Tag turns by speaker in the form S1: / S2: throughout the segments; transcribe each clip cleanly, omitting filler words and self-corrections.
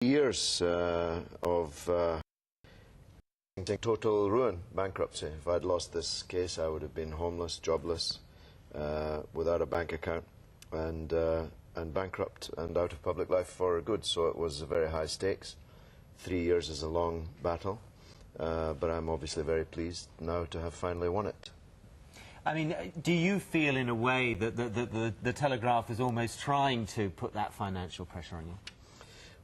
S1: years of total ruin, bankruptcy. If I'd lost this case, I would have been homeless, jobless, without a bank account, and bankrupt and out of public life for good. So it was very high stakes. 3 years is a long battle, but I'm obviously very pleased now to have finally won it.
S2: I mean, do you feel in a way that the Telegraph is almost trying to put that financial pressure on you?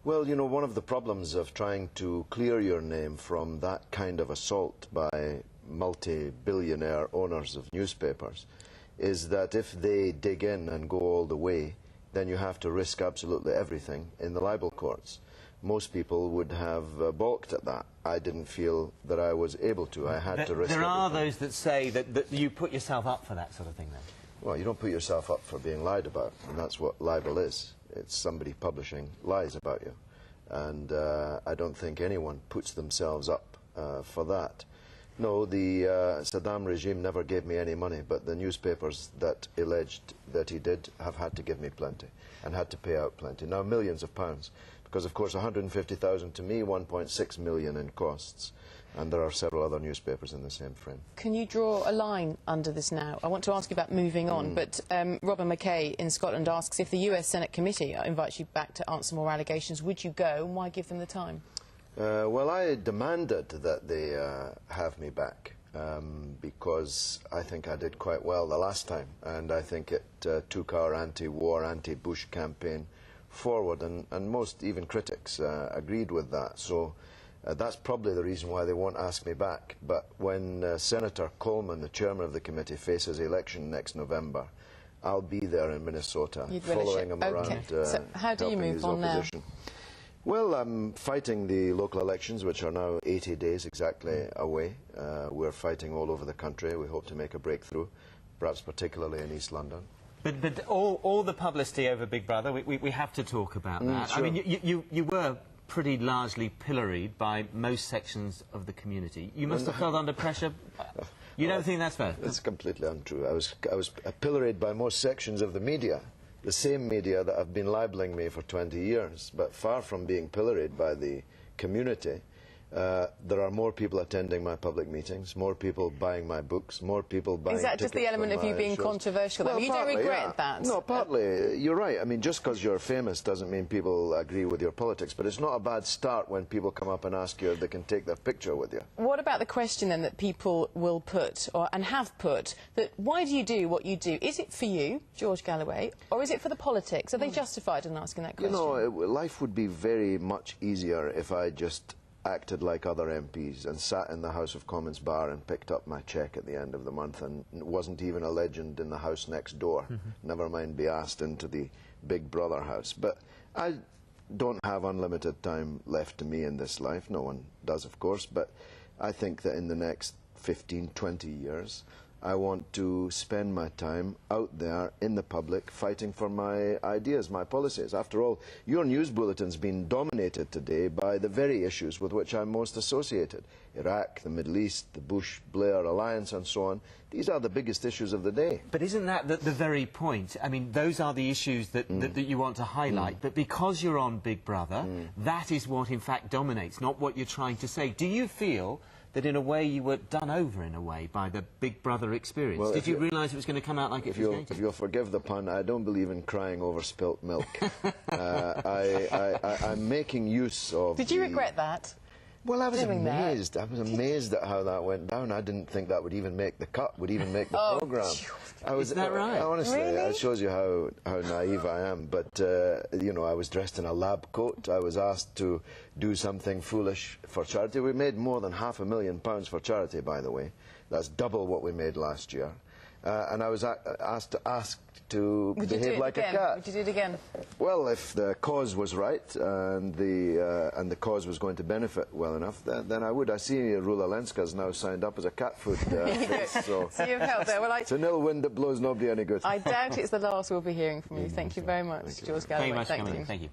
S1: Well, you know, one of the problems of trying to clear your name from that kind of assault by multi-billionaire owners of newspapers is that if they dig in and go all the way, then you have to risk absolutely everything in the libel courts. Most people would have balked at that. I didn't feel that I was able to. I had to risk everything.
S2: There are those that say that you put yourself up for that sort of thing, then?
S1: Well, you don't put yourself up for being lied about, and that's what libel is. It's somebody publishing lies about you. And I don't think anyone puts themselves up for that. No, the Saddam regime never gave me any money, but the newspapers that alleged that he did have had to give me plenty and had to pay out plenty. Now, millions of pounds, because, of course, 150,000 to me, 1.6 million in costs. And there are several other newspapers in the same frame.
S3: Can you draw a line under this now? I want to ask you about moving on, but Robin McKay in Scotland asks if the US Senate committee invites you back to answer more allegations, would you go, and why give them the time?
S1: Well, I demanded that they have me back because I think I did quite well the last time, and I think it took our anti-war, anti-Bush campaign forward, and most, even critics, agreed with that. So that's probably the reason why they won't ask me back. But when Senator Coleman, the chairman of the committee, faces election next November, I'll be there in Minnesota, following him around.
S3: So how do you move on now?
S1: Well, I'm fighting the local elections, which are now 80 days exactly away. We're fighting all over the country. We hope to make a breakthrough, perhaps particularly in East London.
S2: But all the publicity over Big Brother, we have to talk about that.
S1: Sure.
S2: I mean, you were pretty largely pilloried by most sections of the community. You must have felt under pressure. You don't think that's fair?
S1: That's completely untrue. I was pilloried by most sections of the media, the same media that have been libeling me for 20 years. But far from being pilloried by the community, there are more people attending my public meetings, more people buying my books, more people buying tickets.
S3: Is that just the element of you being controversial?
S1: Well,
S3: you don't regret that?
S1: No, partly. You're right. I mean, just because you're famous doesn't mean people agree with your politics, but it's not a bad start when people come up and ask you if they can take their picture with you.
S3: What about the question, then, that people will put, and have put, that why do you do what you do? Is it for you, George Galloway, or is it for the politics? Are they justified in asking that question?
S1: You know, life would be very much easier if I just acted like other MPs and sat in the House of Commons bar and picked up my cheque at the end of the month and wasn't even a legend in the house next door, never mind be asked into the Big Brother house. But I don't have unlimited time left to me in this life. No one does, of course, but I think that in the next 15, 20 years, I want to spend my time out there in the public fighting for my ideas, my policies. After all, your news bulletin's been dominated today by the very issues with which I'm most associated. Iraq, the Middle East, the Bush-Blair alliance and so on. These are the biggest issues of the day.
S2: But isn't that the very point? I mean, those are the issues that you want to highlight. But because you're on Big Brother, that is what in fact dominates, not what you're trying to say. Do you feel that in a way you were done over in a way by the Big Brother experience? Well, did you realise it was going to come out like it was going to?
S1: If you'll forgive the pun, I don't believe in crying over spilt milk. I'm making use of...
S3: Did you regret that?
S1: Well, I was amazed. I was amazed at how that went down. I didn't think that would even make the cut, would even make the programme.
S2: Is that right?
S1: Honestly,
S3: really?
S1: It shows you how naive I am. But, you know, I was dressed in a lab coat. I was asked to do something foolish for charity. We made more than £500,000 for charity, by the way. That's double what we made last year. And I was asked to behave like a cat.
S3: Would you do it again?
S1: Well, if the cause was right and the cause was going to benefit well enough, then I would. I see Rula Lenska's now signed up as a cat food face, so
S3: you've helped there. Well,
S1: it's an ill wind that blows nobody any good.
S3: I doubt it's the last we'll be hearing from you. Thank you very much, George Galloway.
S2: Thank you.